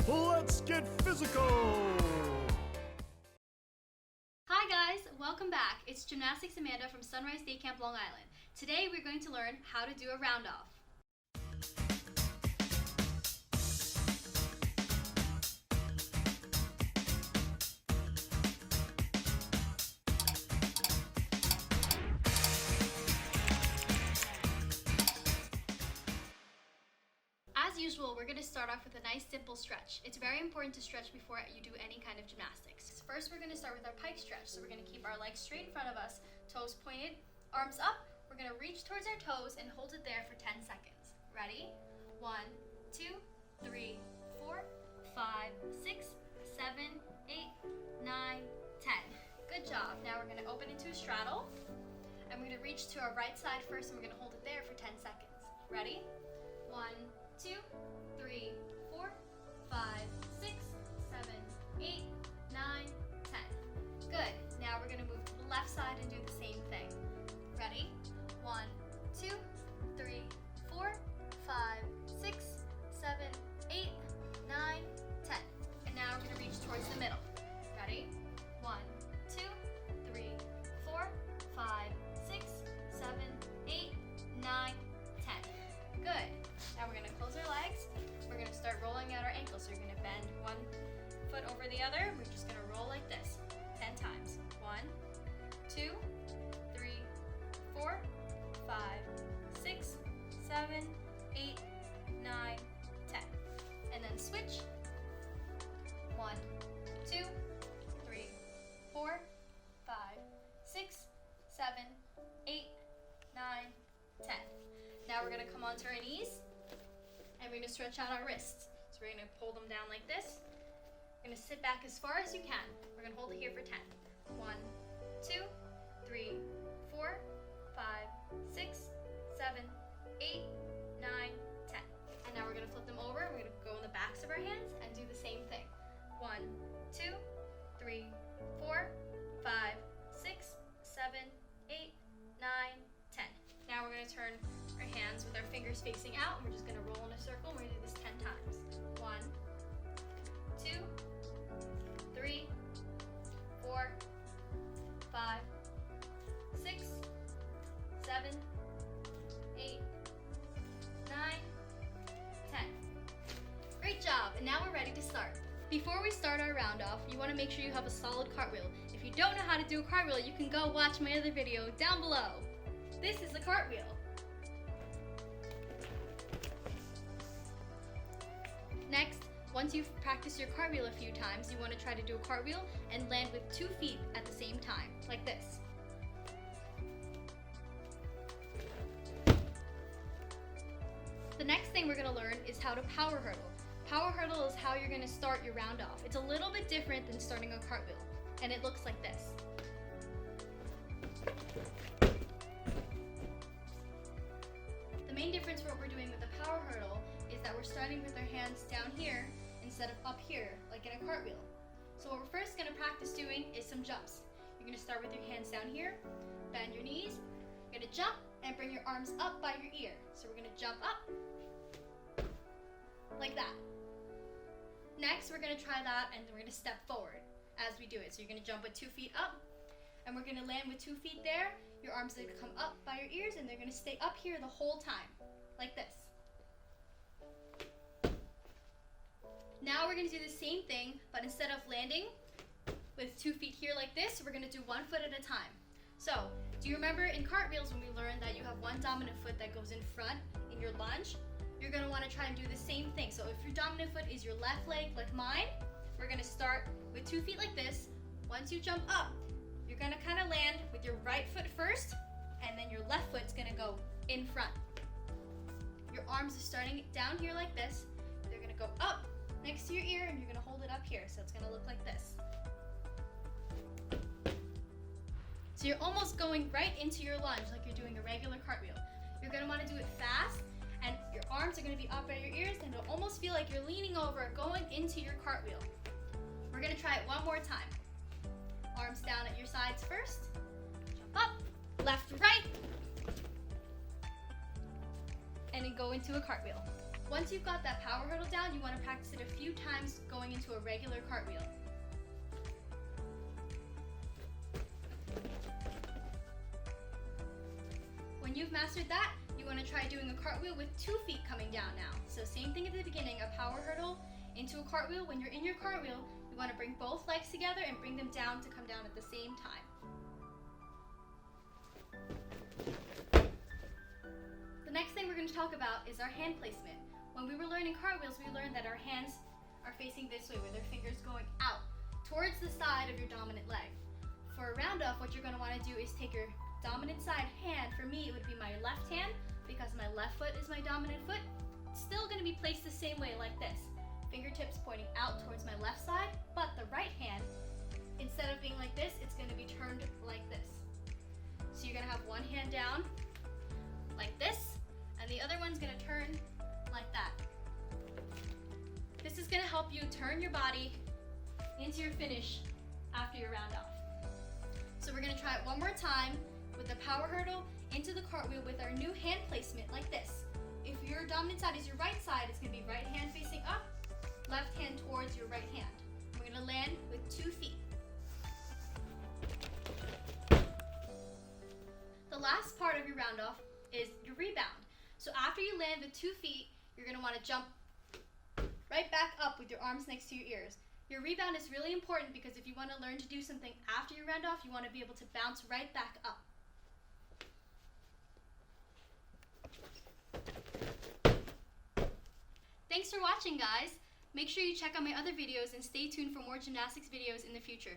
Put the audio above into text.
Let's get physical! Hi guys, welcome back. It's Gymnastics Amanda from Sunrise Day Camp, Long Island. Today we're going to learn how to do a round off. As usual, we're going to start off with a nice simple stretch. It's very important to stretch before you do any kind of gymnastics. First, we're going to start with our pike stretch. So we're going to keep our legs straight in front of us, toes pointed, arms up. We're going to reach towards our toes and hold it there for 10 seconds. Ready? 1, 2, 3, 4, 5, 6, 7, 8, 9, 10. Good job. Now we're going to open into a straddle. And we're going to reach to our right side first and we're going to hold it there for 10 seconds. Ready? 1, 2, 3, 4, 5, 6, 7, 8, 9, 10. Good. Now we're going to move to the left side and do the same thing. Ready? 1, 2, 3, 4, 5, 6, 7, 8, 9, 10. And now we're going to reach towards the middle. Ready? 1, 2, 3, 4, 5, 6, 7, 8, 9, 10. Good. Now we're going to close our legs. We're going to start rolling out our ankles. So you're going to bend one foot over the other. We're just going to roll like this 10 times. 1, 2, 3, 4, 5, 6, 7, 8, 9, 10. And then switch. 1, 2, 3, 4, 5, 6, 7, 8, 9, 10. Now we're going to come onto our knees and we're going to stretch out our wrists. So we're going to pull them down like this. We're going to sit back as far as you can. We're going to hold it here for 10. 1, 2, 3, 4, 5, 6, 7, 8, 9, 10. And now we're going to flip them over. We're going to go in the backs of our hands and do the same thing. 1, 2, 3, 4, 5, 6, 7, 8, 9, 10. Now we're going to turn our hands with our fingers facing out, and we're just going to roll in a circle. We're going to do this 10 times. 1, 2, 3, 4, 5, 6, 7, 8, 9, 10. Great job, and now we're ready to start. Before we start our round off, you want to make sure you have a solid cartwheel. If you don't know how to do a cartwheel, you can go watch my other video down below. This is a cartwheel. Next, once you've practiced your cartwheel a few times, you want to try to do a cartwheel and land with 2 feet at the same time, like this. The next thing we're going to learn is how to power hurdle. Power hurdle is how you're going to start your round off. It's a little bit different than starting a cartwheel, and it looks like this. The main difference for what we're doing with the power hurdle is that we're starting with our hands down here instead of up here, like in a cartwheel. So what we're first going to practice doing is some jumps. You're going to start with your hands down here, bend your knees, you're going to jump and bring your arms up by your ear. So we're going to jump up, like that. Next, we're going to try that and we're going to step forward as we do it. So you're going to jump with 2 feet up, and we're going to land with 2 feet there. Your arms are going to come up by your ears and they're going to stay up here the whole time, like this. Now we're going to do the same thing, but instead of landing with 2 feet here like this, we're going to do 1 foot at a time. So, do you remember in cartwheels when we learned that you have one dominant foot that goes in front in your lunge? You're going to want to try and do the same thing. So if your dominant foot is your left leg like mine, we're going to start with 2 feet like this. Once you jump up, you're going to kind of land with your right foot first, and then your left foot's going to go in front. Your arms are starting down here like this. They're going to go up next to your ear, and you're going to hold it up here. So it's going to look like this. So you're almost going right into your lunge like you're doing a regular cartwheel. You're going to want to do it fast, and your arms are going to be up by your ears, and it'll almost feel like you're leaning over, going into your cartwheel. We're going to try it one more time. Arms down at your sides first. Jump up, left, right, and then go into a cartwheel. Once you've got that power hurdle down, you want to practice it a few times going into a regular cartwheel. When you've mastered that, you want to try doing a cartwheel with 2 feet coming down now. So same thing at the beginning, a power hurdle into a cartwheel. When you're in your cartwheel, you want to bring both legs together and bring them down to come down at the same time. The next thing we're going to talk about is our hand placement. When we were learning cartwheels, we learned that our hands are facing this way, with their fingers going out towards the side of your dominant leg. For a round off, what you're going to want to do is take your dominant side hand. For me, it would be my left hand, because my left foot is my dominant foot. It's still going to be placed the same way, like this. Fingertips pointing out towards my left side, but the right hand, instead of being like this, it's going to be turned like this. So you're going to have one hand down, like this, and the other one's going to turn like that. This is going to help you turn your body into your finish after your round off. So we're going to try it one more time with the power hurdle into the cartwheel with our new hand placement like this. If your dominant side is your right side, it's going to be right hand facing up, left hand towards your right hand. We're going to land with 2 feet. The last part of your round off is your rebound. So after you land with 2 feet, you're going to want to jump right back up with your arms next to your ears. Your rebound is really important because if you want to learn to do something after your round off, you want to be able to bounce right back up. Thanks for watching, guys. Make sure you check out my other videos and stay tuned for more gymnastics videos in the future.